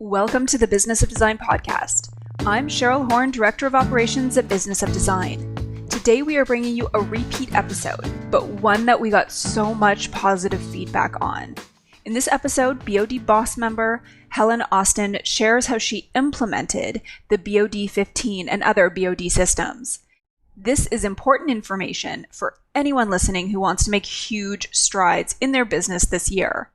Welcome to the Business of Design podcast. I'm Cheryl Horn, Director of Operations at Business of Design. Today we are bringing you a repeat episode, but one that we got so much positive feedback on. In this episode, BOD BOSS member Helen Austen shares how she implemented the BOD 15 and other BOD systems. This is important information for anyone listening who wants to make huge strides in their business this year.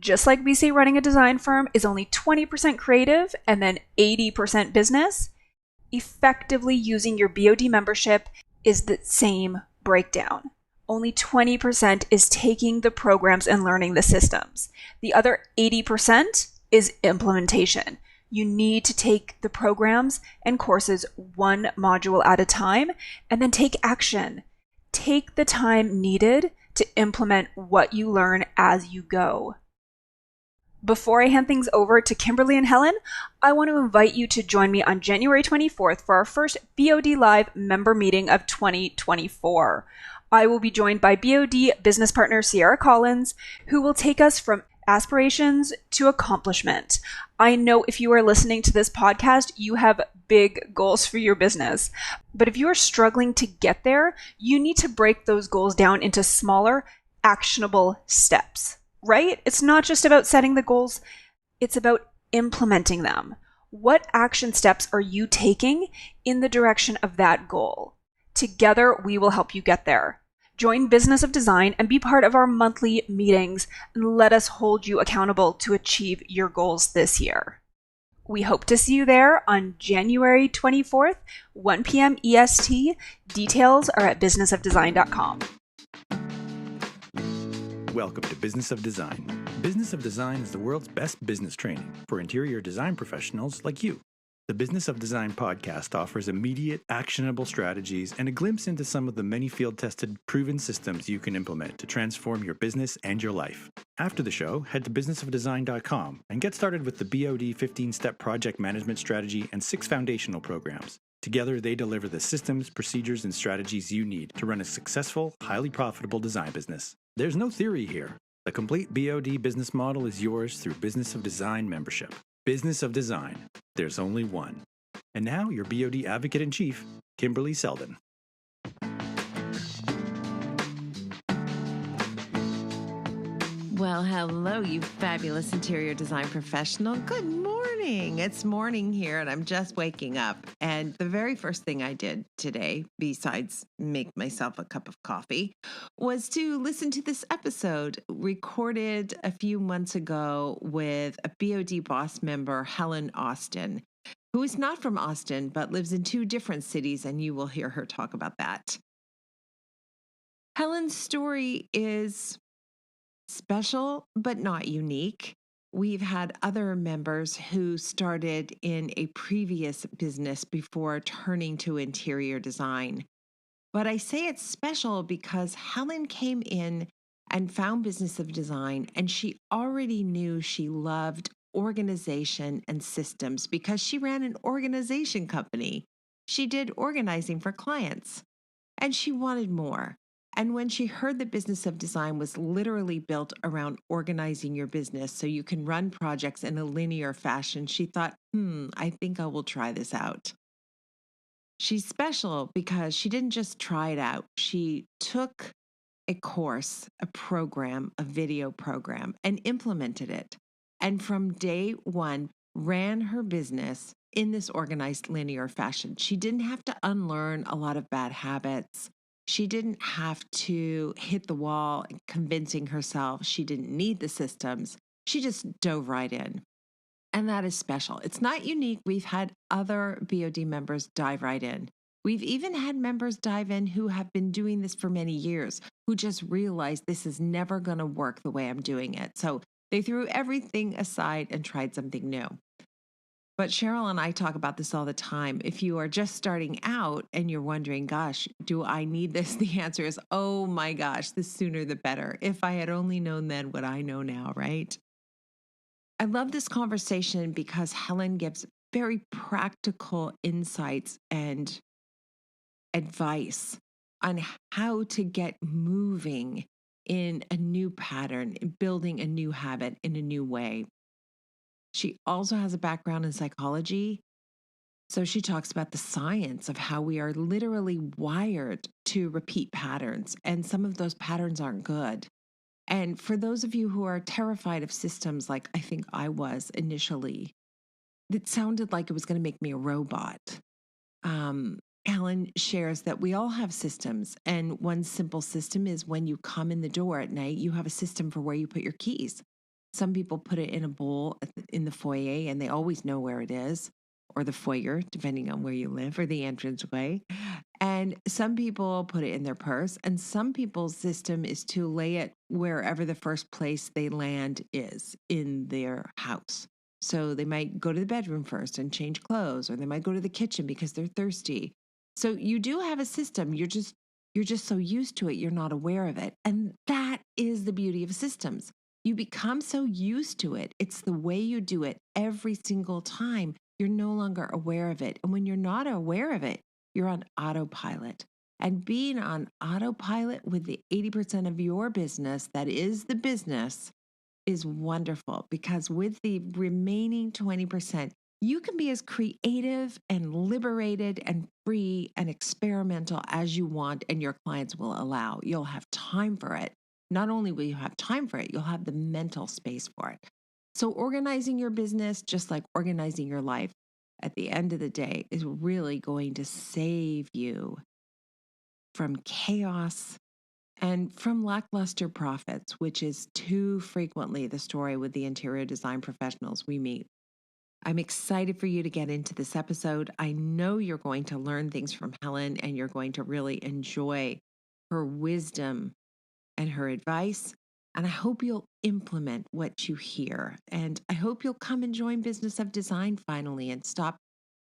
Just like we say running a design firm is only 20% creative and then 80% business, effectively using your BOD membership is the same breakdown. Only 20% is taking the programs and learning the systems. The other 80% is implementation. You need to take the programs and courses one module at a time and then take action. Take the time needed to implement what you learn as you go. Before I hand things over to Kimberley and Helen, I want to invite you to join me on January 24th for our first BOD Live member meeting of 2024. I will be joined by BOD business partner Sierra Collins, who will take us from aspirations to accomplishment. I know if you are listening to this podcast, you have big goals for your business. But if you are struggling to get there, you need to break those goals down into smaller, actionable steps. Right? It's not just about setting the goals, it's about implementing them. What action steps are you taking in the direction of that goal? Together, we will help you get there. Join Business of Design and be part of our monthly meetings, and let us hold you accountable to achieve your goals this year. We hope to see you there on January 24th, 1 p.m. EST. Details are at businessofdesign.com. Welcome to Business of Design. Business of Design is the world's best business training for interior design professionals like you. The Business of Design podcast offers immediate, actionable strategies and a glimpse into some of the many field-tested, proven systems you can implement to transform your business and your life. After the show, head to businessofdesign.com and get started with the BOD 15-step project management strategy and 6 foundational programs. Together, they deliver the systems, procedures, and strategies you need to run a successful, highly profitable design business. There's no theory here. The complete BOD business model is yours through Business of Design membership. Business of Design. There's only one. And now, your BOD Advocate-in-Chief, Kimberley Seldon. Well, hello, you fabulous interior design professional. Good morning. It's morning here, and I'm just waking up. And the very first thing I did today, besides make myself a cup of coffee, was to listen to this episode recorded a few months ago with a BOD BOSS member, Helen Austen, who is not from Austin, but lives in 2 different cities, and you will hear her talk about that. Helen's story is special, but not unique. We've had other members who started in a previous business before turning to interior design. But I say it's special because Helen came in and found Business of Design, and she already knew she loved organization and systems because she ran an organization company. She did organizing for clients, and she wanted more. And when she heard that Business of Design was literally built around organizing your business so you can run projects in a linear fashion, she thought, I think I will try this out. She's special because she didn't just try it out. She took a course, a program, a video program, and implemented it. And from day one, ran her business in this organized linear fashion. She didn't have to unlearn a lot of bad habits. She didn't have to hit the wall convincing herself she didn't need the systems. She just dove right in. And that is special. It's not unique. We've had other BOD members dive right in. We've even had members dive in who have been doing this for many years, who just realized this is never going to work the way I'm doing it. So they threw everything aside and tried something new. But Cheryl and I talk about this all the time. If you are just starting out and you're wondering, gosh, do I need this? The answer is, oh my gosh, the sooner the better. If I had only known then what I know now, right? I love this conversation because Helen gives very practical insights and advice on how to get moving in a new pattern, building a new habit in a new way. She also has a background in psychology. So she talks about the science of how we are literally wired to repeat patterns, and some of those patterns aren't good. And for those of you who are terrified of systems, like I think I was initially, it sounded like it was going to make me a robot. Helen shares that we all have systems. And one simple system is when you come in the door at night, you have a system for where you put your keys. Some people put it in a bowl in the foyer and they always know where it is, or the foyer, depending on where you live, or the entranceway. And some people put it in their purse. And some people's system is to lay it wherever the first place they land is in their house. So they might go to the bedroom first and change clothes, or they might go to the kitchen because they're thirsty. So you do have a system. You're just so used to it, you're not aware of it. And that is the beauty of systems. You become so used to it. It's the way you do it every single time. You're no longer aware of it. And when you're not aware of it, you're on autopilot. And being on autopilot with the 80% of your business that is the business is wonderful, because with the remaining 20%, you can be as creative and liberated and free and experimental as you want, and your clients will allow. You'll have time for it. Not only will you have time for it, you'll have the mental space for it. So organizing your business, just like organizing your life, at the end of the day, is really going to save you from chaos and from lackluster profits, which is too frequently the story with the interior design professionals we meet. I'm excited for you to get into this episode. I know you're going to learn things from Helen, and you're going to really enjoy her wisdom and her advice. And I hope you'll implement what you hear. And I hope you'll come and join Business of Design finally and stop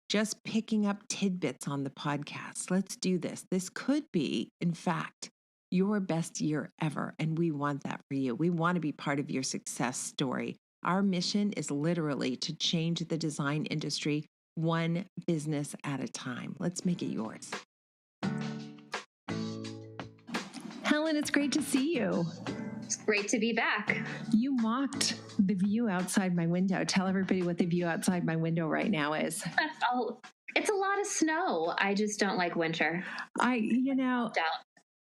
just picking up tidbits on the podcast. Let's do this. This could be, in fact, your best year ever. And we want that for you. We want to be part of your success story. Our mission is literally to change the design industry one business at a time. Let's make it yours. Helen, it's great to see you. It's great to be back. You mocked the view outside my window. Tell everybody what the view outside my window right now is. Oh, it's a lot of snow. I just don't like winter.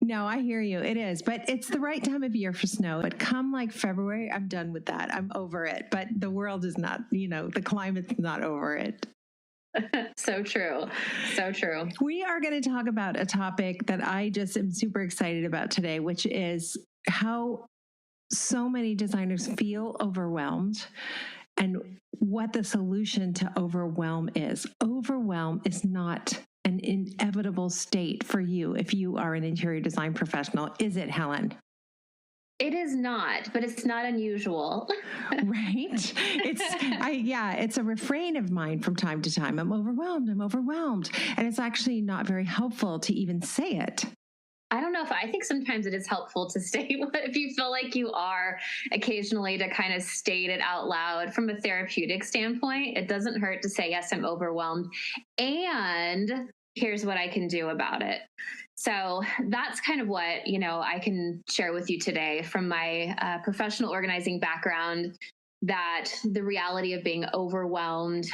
No, I hear you. It is, but it's the right time of year for snow. But come like February, I'm done with that. I'm over it. But the world is not, the climate's not over it. So true. So true. We are going to talk about a topic that I just am super excited about today, which is how so many designers feel overwhelmed and what the solution to overwhelm is. Overwhelm is not an inevitable state for you if you are an interior design professional, is it, Helen? It is not, but it's not unusual. Right? It's a refrain of mine from time to time. I'm overwhelmed. And it's actually not very helpful to even say it. I think sometimes it is helpful to state if you feel like you are occasionally, to kind of state it out loud from a therapeutic standpoint. It doesn't hurt to say, yes, I'm overwhelmed. And here's what I can do about it. So that's kind of what, I can share with you today from my professional organizing background, that the reality of being overwhelmed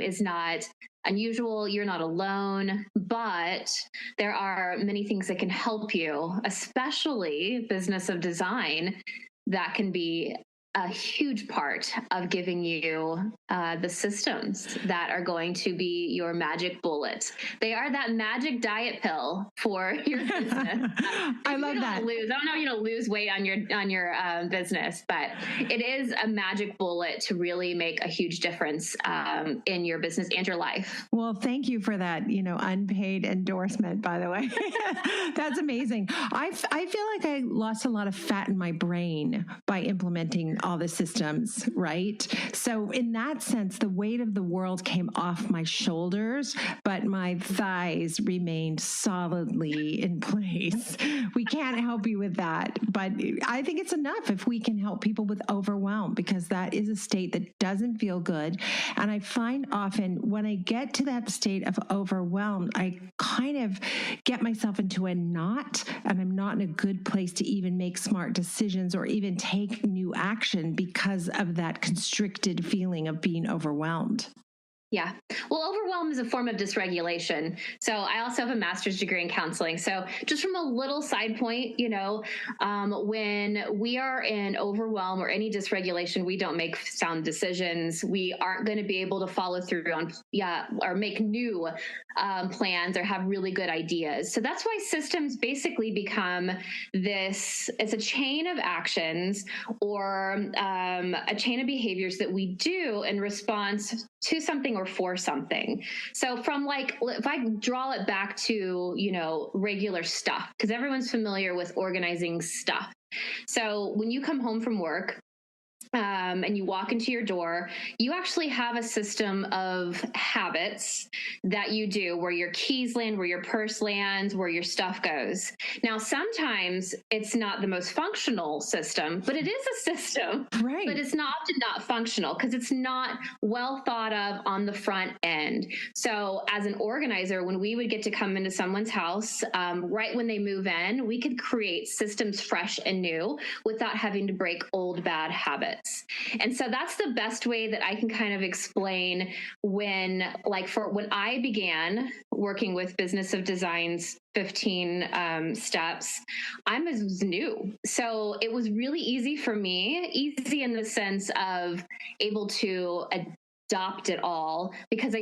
is not unusual. You're not alone, but there are many things that can help you, especially business of design, that can be a huge part of giving you the systems that are going to be your magic bullet. They are that magic diet pill for your business. I love that. I don't know, lose weight on your business, but it is a magic bullet to really make a huge difference in your business and your life. Well, thank you for that, unpaid endorsement, by the way. That's amazing. I feel like I lost a lot of fat in my brain by implementing all the systems, right? So in that sense, the weight of the world came off my shoulders, but my thighs remained solidly in place. We can't help you with that, but I think it's enough if we can help people with overwhelm, because that is a state that doesn't feel good. And I find often when I get to that state of overwhelm, I kind of get myself into a knot, and I'm not in a good place to even make smart decisions or even take new action action because of that constricted feeling of being overwhelmed. Yeah. Well, overwhelm is a form of dysregulation. So I also have a master's degree in counseling. So just from a little side point, when we are in overwhelm or any dysregulation, we don't make sound decisions. We aren't going to be able to follow through on, or make new plans or have really good ideas. So that's why systems basically become it's a chain of actions or a chain of behaviors that we do in response to something or for something. So from if I draw it back to, regular stuff, because everyone's familiar with organizing stuff. So when you come home from work, and you walk into your door, you actually have a system of habits that you do where your keys land, where your purse lands, where your stuff goes. Now, sometimes it's not the most functional system, but it is a system. Right. But it's often not functional because it's not well thought of on the front end. So as an organizer, when we would get to come into someone's house, right when they move in, we could create systems fresh and new without having to break old bad habits. And so that's the best way that I can kind of explain when I began working with Business of Design's 15 steps, I was new. So it was really easy for me, easy in the sense of able to adopt it all because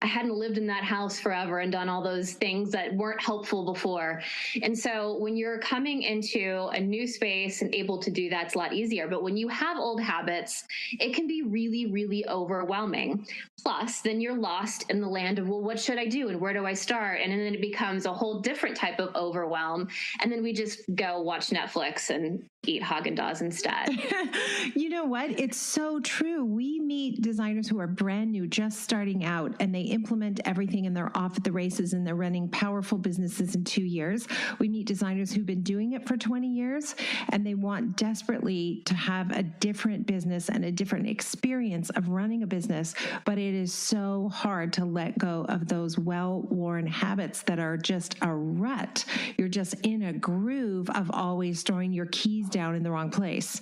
I hadn't lived in that house forever and done all those things that weren't helpful before. And so when you're coming into a new space and able to do that, it's a lot easier. But when you have old habits, it can be really, really overwhelming. Plus, then you're lost in the land of, well, what should I do? And where do I start? And then it becomes a whole different type of overwhelm. And then we just go watch Netflix and eat Haagen-Dazs instead. You know what? It's so true. We meet designers who are brand new, just starting out, and they implement everything and they're off at the races and they're running powerful businesses in 2 years. We meet designers who've been doing it for 20 years and they want desperately to have a different business and a different experience of running a business. But it is so hard to let go of those well-worn habits that are just a rut. You're just in a groove of always throwing your keys down in the wrong place.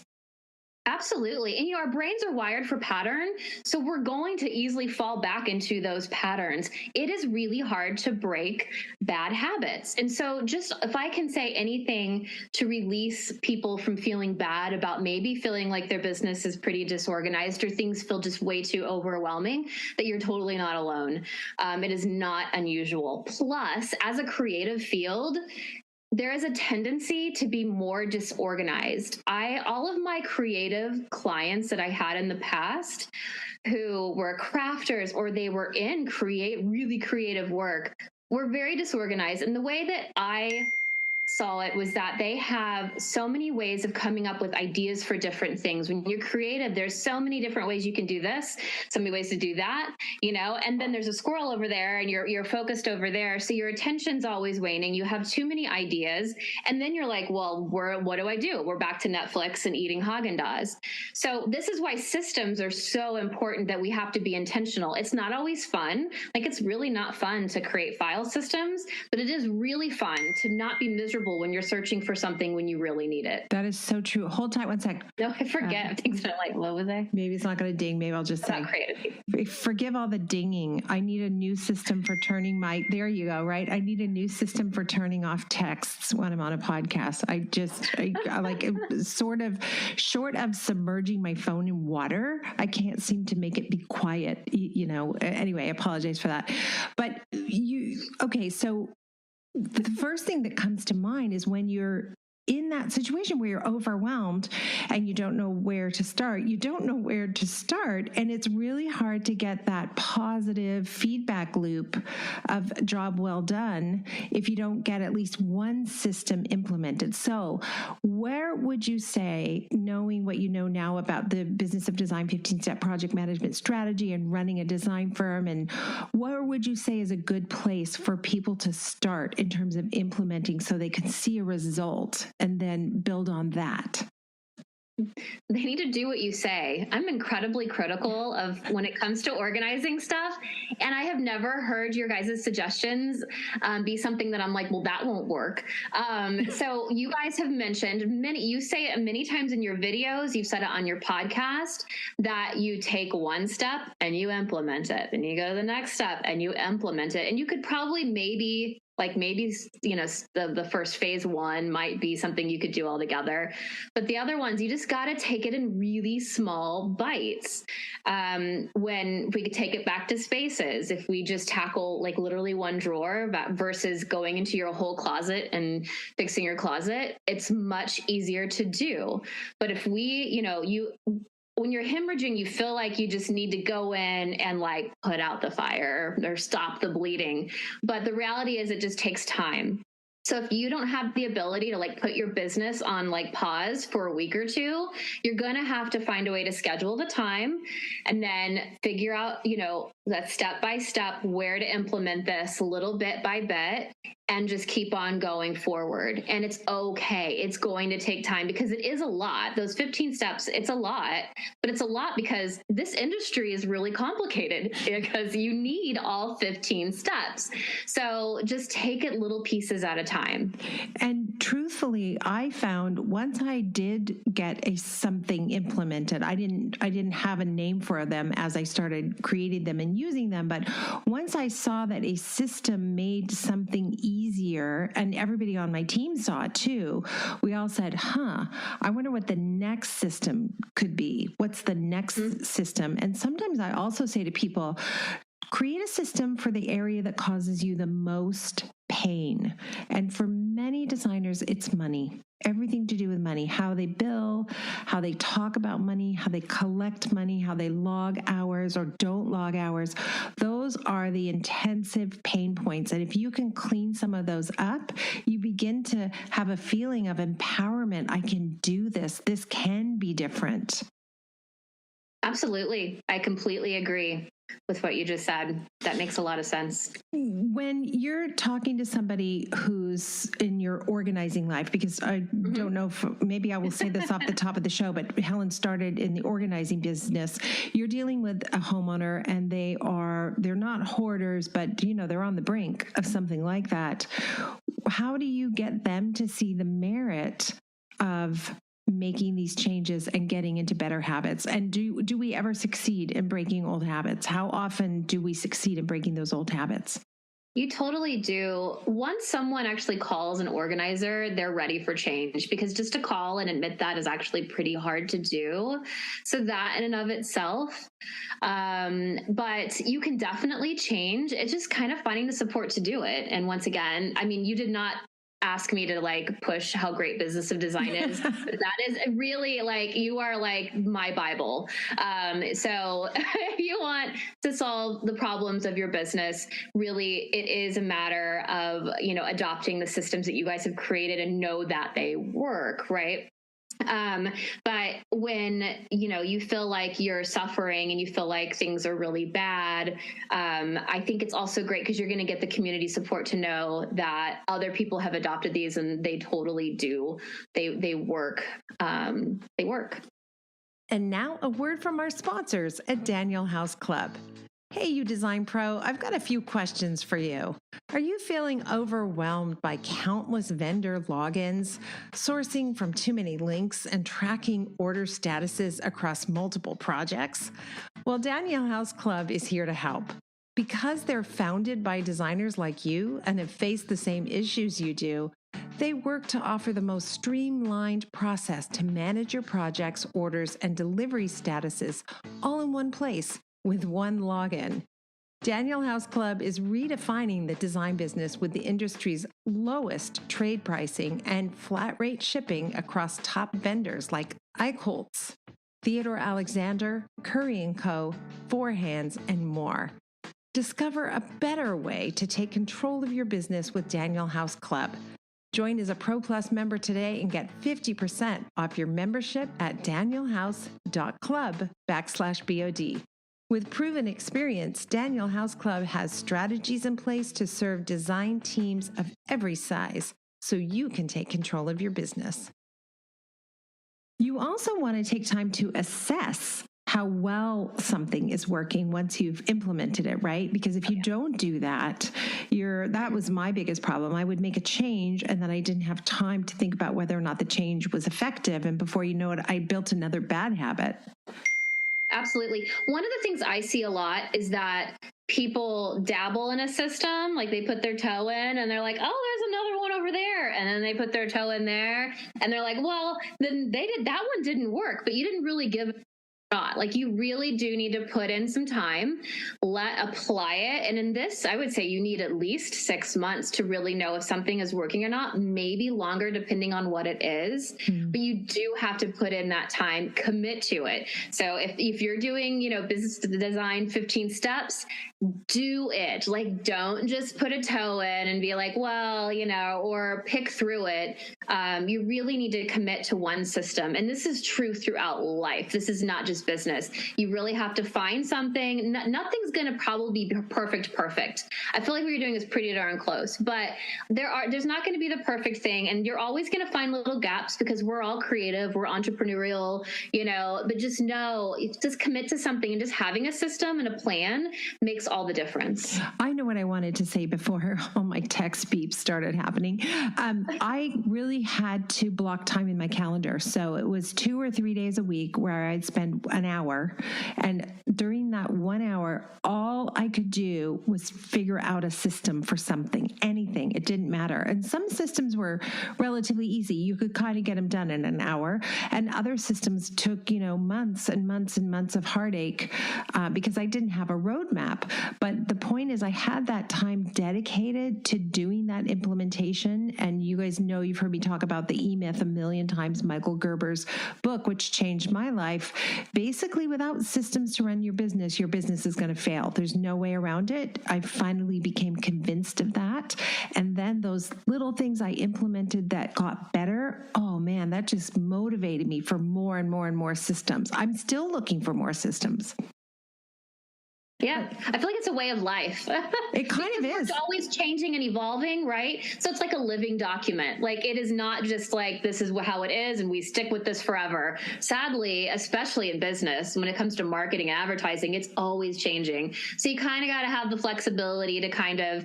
Absolutely. And our brains are wired for pattern. So we're going to easily fall back into those patterns. It is really hard to break bad habits. And so just if I can say anything to release people from feeling bad about maybe feeling like their business is pretty disorganized or things feel just way too overwhelming, that you're totally not alone. It is not unusual. Plus, as a creative field, there is a tendency to be more disorganized. All of my creative clients that I had in the past who were crafters or they were in really creative work were very disorganized. And the way that I saw it was that they have so many ways of coming up with ideas for different things. When you're creative, there's so many different ways you can do this, so many ways to do that, and then there's a squirrel over there and you're focused over there. So your attention's always waning. You have too many ideas. And then you're like, well, what do I do? We're back to Netflix and eating Haagen-Dazs. So this is why systems are so important that we have to be intentional. It's not always fun. It's really not fun to create file systems, but it is really fun to not be miserable when you're searching for something when you really need it. That is so true. Hold tight one sec. No, I forget things that what was I? Maybe it's not going to ding. Maybe I'll just say, forgive all the dinging. I need a new system for turning there you go, right? I need a new system for turning off texts when I'm on a podcast. I like sort of short of submerging my phone in water. I can't seem to make it be quiet, Anyway, I apologize for that. But so the first thing that comes to mind is when you're in that situation where you're overwhelmed and you don't know where to start. And it's really hard to get that positive feedback loop of job well done if you don't get at least one system implemented. So where would you say, knowing what you know now about the Business of Design 15-step project management strategy and running a design firm, and where would you say is a good place for people to start in terms of implementing so they can see a result and then build on that? They need to do what you say. I'm incredibly critical of when it comes to organizing stuff. And I have never heard your guys' suggestions be something that I'm like, well, that won't work. So you guys have mentioned you say it many times in your videos, you've said it on your podcast, that you take one step and you implement it. And you go to the next step and you implement it. And you could probably maybe, the first phase one might be something you could do all together. But the other ones, you just got to take it in really small bites. When we could take it back to spaces, if we just tackle like literally one drawer versus going into your whole closet and fixing your closet, it's much easier to do. But if when you're hemorrhaging, you feel like you just need to go in and like put out the fire or stop the bleeding. But the reality is it just takes time. So if you don't have the ability to like put your business on like pause for a week or two, you're going to have to find a way to schedule the time and then figure out, that step by step where to implement this little bit by bit and just keep on going forward. And it's okay. It's going to take time because it is a lot. Those 15 steps, it's a lot, but it's a lot because this industry is really complicated because you need all 15 steps. So just take it little pieces at a time. And truthfully, I found once I did get something implemented, I didn't have a name for them as I started creating them and using them. But once I saw that a system made something easier, and everybody on my team saw it too, we all said, I wonder what the next system could be. What's the next system? And sometimes I also say to people, create a system for the area that causes you the most pain. And for many designers, it's money. Everything to do with money, how they bill, how they talk about money, how they collect money, how they log hours or don't log hours. Those are the intensive pain points. And if you can clean some of those up, you begin to have a feeling of empowerment. I can do this. This can be different. Absolutely. I completely agree with what you just said. That makes a lot of sense. When you're talking to somebody who's in your organizing life, because I don't know if maybe I will say this off the top of the show, but Helen started in the organizing business. You're dealing with a homeowner and they're not hoarders, but they're on the brink of something like that. How do you get them to see the merit of making these changes and getting into better habits? And do we ever succeed in breaking old habits? How often do we succeed in breaking those old habits? You totally do. Once someone actually calls an organizer, they're ready for change, because just to call and admit that is actually pretty hard to do. So that in and of itself, but you can definitely change. It's just kind of finding the support to do it. And once again, you did not ask me to like push how great Business of Design is. That is really like, you are like my Bible. So if you want to solve the problems of your business, really it is a matter of, adopting the systems that you guys have created and know that they work, right? But when, you feel like you're suffering and you feel like things are really bad, I think it's also great because you're going to get the community support to know that other people have adopted these and they totally do. They work. They work. And now a word from our sponsors at Daniel House Club. Hey, you design pro, I've got a few questions for you. Are you feeling overwhelmed by countless vendor logins, sourcing from too many links, and tracking order statuses across multiple projects? Well, Daniel House Club is here to help. Because they're founded by designers like you and have faced the same issues you do, they work to offer the most streamlined process to manage your projects, orders, and delivery statuses all in one place, with one login. Daniel House Club is redefining the design business with the industry's lowest trade pricing and flat rate shipping across top vendors like Eichholz, Theodore Alexander, Curry & Co., Four Hands, and more. Discover a better way to take control of your business with Daniel House Club. Join as a Pro Plus member today and get 50% off your membership at danielhouse.club/BOD. With proven experience, Daniel House Club has strategies in place to serve design teams of every size so you can take control of your business. You also want to take time to assess how well something is working once you've implemented it, right? Because if you don't do that, that was my biggest problem. I would make a change and then I didn't have time to think about whether or not the change was effective. And before you know it, I built another bad habit. Absolutely. One of the things I see a lot is that people dabble in a system, like they put their toe in and they're like, oh, there's another one over there. And then they put their toe in there and they're like, well, then that one didn't work, but you didn't really give not. Like you really do need to put in some time, apply it. And in this, I would say you need at least 6 months to really know if something is working or not, maybe longer depending on what it is. But you do have to put in that time, commit to it. So if you're doing, business design 15 steps, do it. Like, don't just put a toe in and be like, well, or pick through it. You really need to commit to one system. And this is true throughout life. This is not just business. You really have to find something. Nothing's going to probably be perfect. I feel like what you're doing is pretty darn close, but there's not going to be the perfect thing. And you're always going to find little gaps because we're all creative, we're entrepreneurial, but just commit to something, and just having a system and a plan makes all the difference. I know what I wanted to say before all my text beeps started happening. I really had to block time in my calendar. So it was 2 or 3 days a week where I'd spend an hour. And during that 1 hour, all I could do was figure out a system for something, anything. It didn't matter. And some systems were relatively easy. You could kind of get them done in an hour. And other systems took, months and months and months of heartache because I didn't have a roadmap. But the point is I had that time dedicated to doing that implementation. And you guys know, you've heard me talk about the E-Myth a million times, Michael Gerber's book, which changed my life. Basically, without systems to run your business is going to fail. There's no way around it. I finally became convinced of that. And then those little things I implemented that got better, oh man, that just motivated me for more and more and more systems. I'm still looking for more systems. Yeah, I feel like it's a way of life. It kind of is. It's always changing and evolving, right? So it's like a living document. Like, it is not just like, this is how it is and we stick with this forever. Sadly, especially in business, when it comes to marketing and advertising, it's always changing. So you kind of got to have the flexibility to kind of,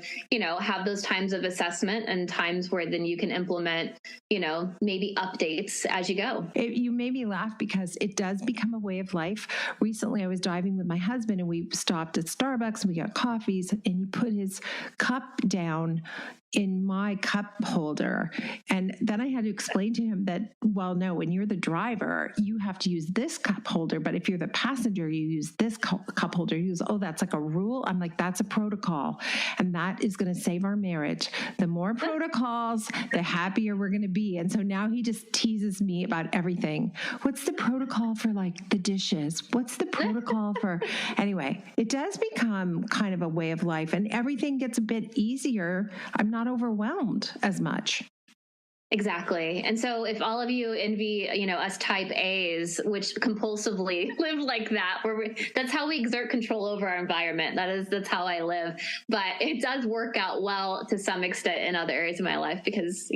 have those times of assessment and times where then you can implement, maybe updates as you go. You made me laugh because it does become a way of life. Recently, I was driving with my husband and we stopped at Starbucks and we got coffees, and he put his cup down in my cup holder. And then I had to explain to him that, well, no, when you're the driver, you have to use this cup holder. But if you're the passenger, you use this cup holder. He goes, oh, that's like a rule? I'm like, that's a protocol. And that is going to save our marriage. The more protocols, the happier we're going to be. And so now he just teases me about everything. What's the protocol for like the dishes? What's the protocol for, anyway, it does become kind of a way of life and everything gets a bit easier. I'm not overwhelmed as much. Exactly. And so if all of you envy, us type A's, which compulsively live like that, that's how we exert control over our environment. That's how I live. But it does work out well to some extent in other areas of my life because,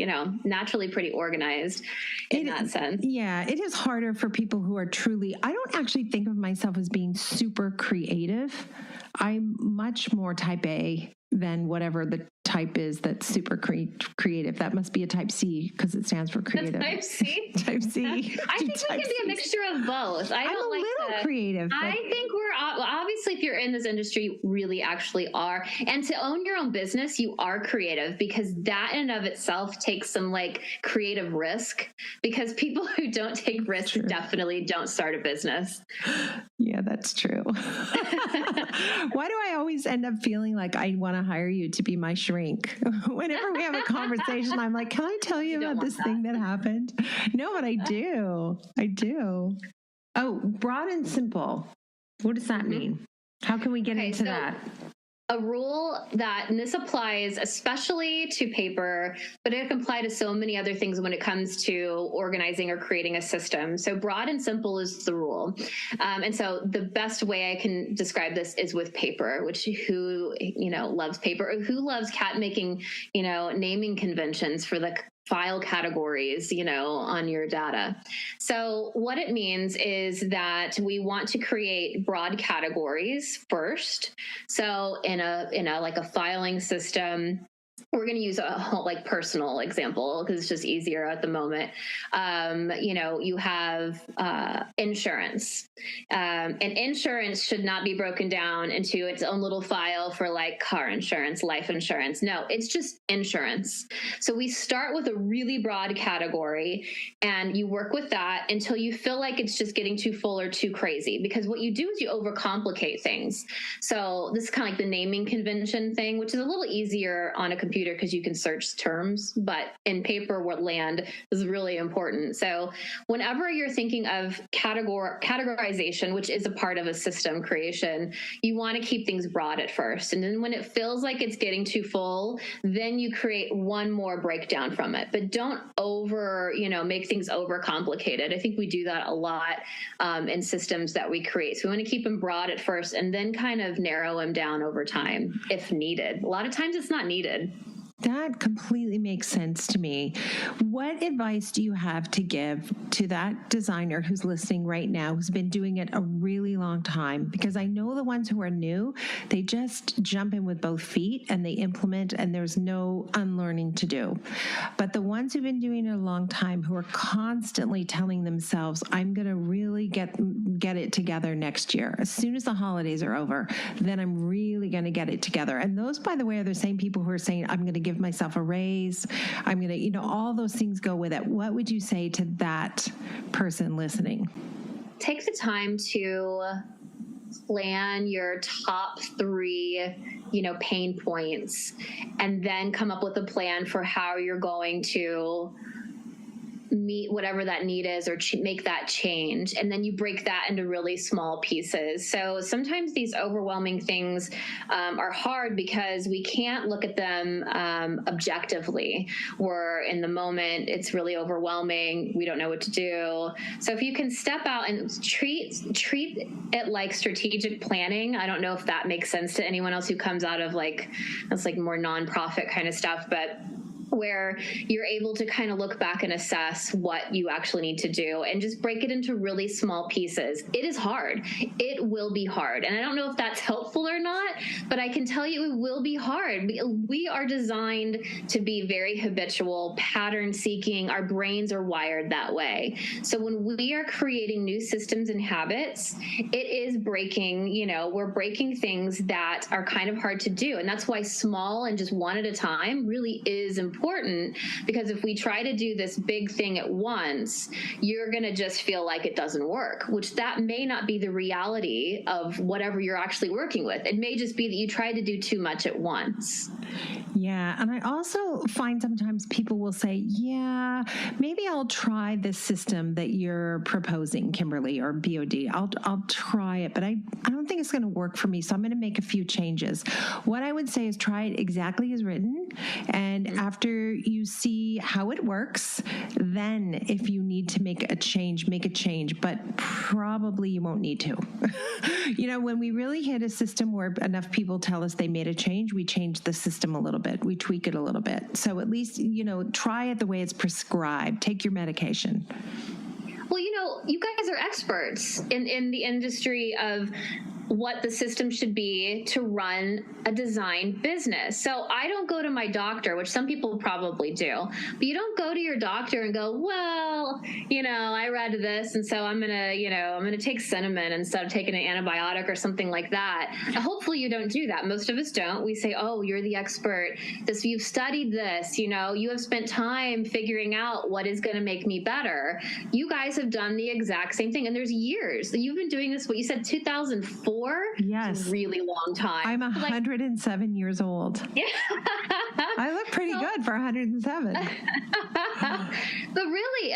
naturally pretty organized in that sense. Yeah. It is harder for people who are truly, I don't actually think of myself as being super creative. I'm much more type A than whatever the type is that's super creative. That must be a type C because it stands for creative. Type C? Type C. I think we can be a mixture of both. I'm a little creative. I think we're obviously, if you're in this industry, you really actually are. And to own your own business, you are creative because that in and of itself takes some creative risk because people who don't take risks definitely don't start a business. Yeah, that's true. Why do I always end up feeling like I want to hire you to be my shrink? Whenever we have a conversation, I'm like, can I tell you about this thing that happened? No, but I do. Oh, broad and simple. What does that mean? How can we get into that? A rule and this applies especially to paper, but it can apply to so many other things when it comes to organizing or creating a system. So broad and simple is the rule. And so the best way I can describe this is with paper, which who loves paper or who loves cat making, naming conventions for the file categories, on your data. So what it means is that we want to create broad categories first. So in a like a filing system, we're going to use a personal example because it's just easier at the moment. You have insurance, and insurance should not be broken down into its own little file for like car insurance, life insurance. No, it's just insurance. So we start with a really broad category and you work with that until you feel like it's just getting too full or too crazy, because what you do is you overcomplicate things. So this is kind of like the naming convention thing, which is a little easier on a computer because you can search terms, but in paper land is really important. So whenever you're thinking of categorization, which is a part of a system creation, you want to keep things broad at first. And then when it feels like it's getting too full, then you create one more breakdown from it. But don't make things overcomplicated. I think we do that a lot in systems that we create. So we want to keep them broad at first and then kind of narrow them down over time if needed. A lot of times it's not needed. That completely makes sense to me. What advice do you have to give to that designer who's listening right now, who's been doing it a really long time? Because I know the ones who are new, they just jump in with both feet and they implement, and there's no unlearning to do. But the ones who've been doing it a long time, who are constantly telling themselves, I'm going to really get it together next year. As soon as the holidays are over, then I'm really going to get it together. And those, by the way, are the same people who are saying, I'm going to give myself a raise. I'm going to, all those things go with it. What would you say to that person listening? Take the time to plan your top 3, pain points, and then come up with a plan for how you're going to meet whatever that need is or make that change. And then you break that into really small pieces. So sometimes these overwhelming things are hard because we can't look at them objectively. We're in the moment, it's really overwhelming. We don't know what to do. So if you can step out and treat it like strategic planning. I don't know if that makes sense to anyone else who comes out of that's more nonprofit kind of stuff, but where you're able to kind of look back and assess what you actually need to do and just break it into really small pieces. It is hard. It will be hard. And I don't know if that's helpful or not, but I can tell you it will be hard. We are designed to be very habitual, pattern seeking. Our brains are wired that way. So when we are creating new systems and habits, it is breaking, we're breaking things that are kind of hard to do. And that's why small and just one at a time really is important, because if we try to do this big thing at once, you're going to just feel like it doesn't work, which that may not be the reality of whatever you're actually working with. It may just be that you try to do too much at once. Yeah. And I also find sometimes people will say, yeah, maybe I'll try this system that you're proposing, Kimberly, or BOD. I'll try it, but I don't think it's going to work for me. So I'm going to make a few changes. What I would say is try it exactly as written. And after you see how it works, then if you need to make a change, but probably you won't need to. When we really hit a system where enough people tell us they made a change, we change the system a little bit. We tweak it a little bit. So at least, try it the way it's prescribed. Take your medication. Well, you guys are experts in the industry of what the system should be to run a design business. So I don't go to my doctor, which some people probably do, but you don't go to your doctor and go, well, I read this, and so I'm going to take cinnamon instead of taking an antibiotic or something like that. Hopefully you don't do that. Most of us don't. We say, oh, you're the expert. You've studied this, you have spent time figuring out what is going to make me better. You guys have done the exact same thing. And there's years. You've been doing this, what you said, 2004? Yes. It's a really long time. I'm 107 years old. Yeah. I look pretty good for 107. But really,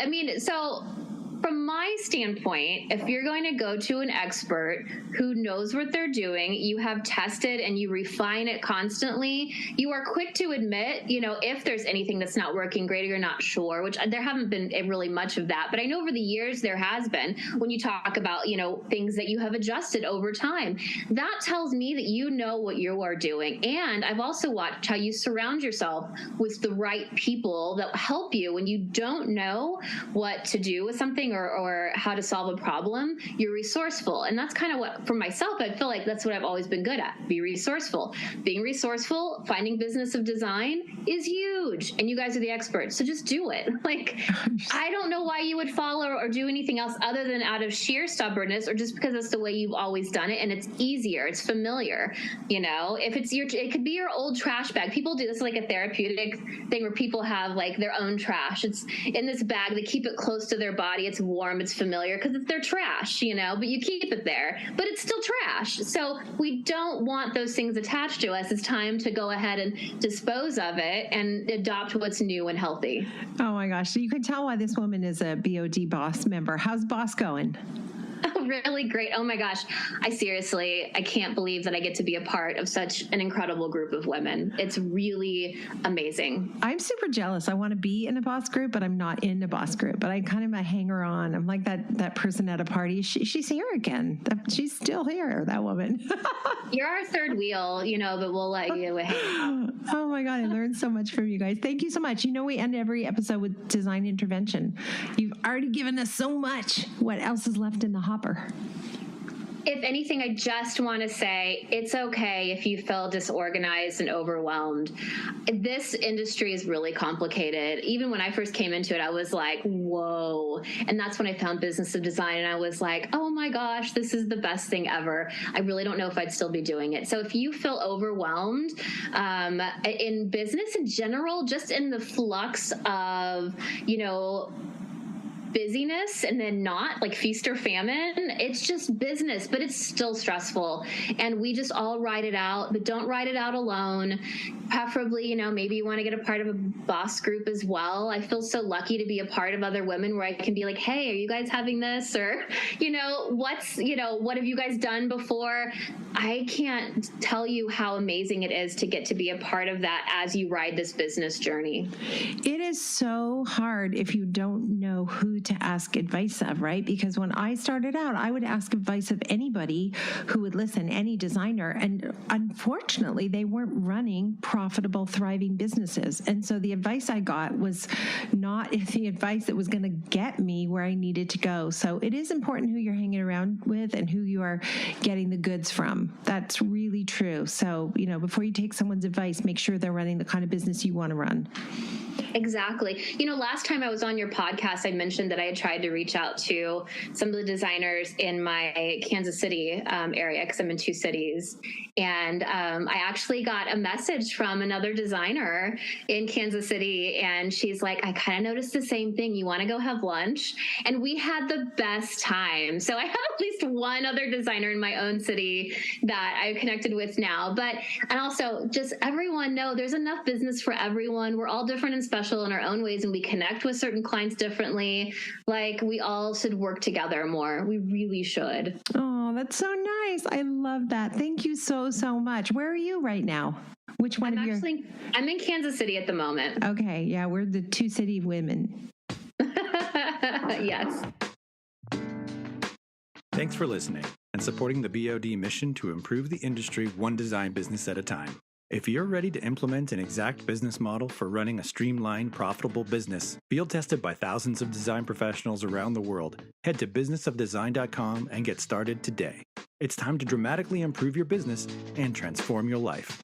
From my standpoint, if you're going to go to an expert who knows what they're doing, you have tested and you refine it constantly, you are quick to admit, if there's anything that's not working great or you're not sure, which there haven't been really much of that. But I know over the years there has been, when you talk about, things that you have adjusted over time. That tells me that you know what you are doing. And I've also watched how you surround yourself with the right people that help you when you don't know what to do with something or how to solve a problem. You're resourceful. And that's kind of what, for myself, I feel like that's what I've always been good at. Be resourceful. Being resourceful, finding business of design is huge. And you guys are the experts. So just do it. I don't know why you would follow or do anything else other than out of sheer stubbornness or just because it's the way you've always done it. And it's easier. It's familiar. If it's it could be your old trash bag. People do this like a therapeutic thing where people have like their own trash. It's in this bag. They keep it close to their body. It's warm. It's familiar because it's their trash, but you keep it there, but it's still trash. So we don't want those things attached to us. It's time to go ahead and dispose of it and adopt what's new and healthy. Oh my gosh. So you can tell why this woman is a BOD Boss member. How's Boss going? Oh, really great. Oh my gosh. I can't believe that I get to be a part of such an incredible group of women. It's really amazing. I'm super jealous. I want to be in a boss group, but I'm not in a boss group. But I'm kind of a hanger on. I'm like that person at a party. She's here again. She's still here, that woman. You're our third wheel, but we'll let you hang out. Oh my God. I learned so much from you guys. Thank you so much. We end every episode with design intervention. You've already given us so much. What else is left in the hopper? If anything, I just want to say it's okay if you feel disorganized and overwhelmed. This industry is really complicated. Even when I first came into it, I was like, whoa. And that's when I found business of design. And I was like, oh my gosh, this is the best thing ever. I really don't know if I'd still be doing it. So if you feel overwhelmed in business in general, just in the flux of, busyness and then not like feast or famine. It's just business, but it's still stressful. And we just all ride it out, but don't ride it out alone. Preferably, maybe you want to get a part of a boss group as well. I feel so lucky to be a part of other women where I can be like, hey, are you guys having this? Or, what have you guys done before? I can't tell you how amazing it is to get to be a part of that as you ride this business journey. It is so hard if you don't know who to ask advice of, right? Because when I started out, I would ask advice of anybody who would listen, any designer. And unfortunately, they weren't running profitable, thriving businesses. And so the advice I got was not the advice that was going to get me where I needed to go. So it is important who you're hanging around with and who you are getting the goods from. That's really true. So, before you take someone's advice, make sure they're running the kind of business you want to run. Exactly. Last time I was on your podcast, I mentioned that I had tried to reach out to some of the designers in my Kansas City area because I'm in two cities. And I actually got a message from another designer in Kansas City. And she's like, I kind of noticed the same thing. You want to go have lunch? And we had the best time. So I have at least one other designer in my own city that I've connected with now. And also just everyone know there's enough business for everyone. We're all different and special in our own ways. And we connect with certain clients differently. Like we all should work together more. We really should. Oh, that's so nice. I love that. Thank you so much. Where are you right now? Which one of your... I'm in Kansas City at the moment. Okay. Yeah, we're the two city women. Yes. Thanks for listening and supporting the BOD mission to improve the industry one design business at a time. If you're ready to implement an exact business model for running a streamlined, profitable business, field tested by thousands of design professionals around the world, head to businessofdesign.com and get started today. It's time to dramatically improve your business and transform your life.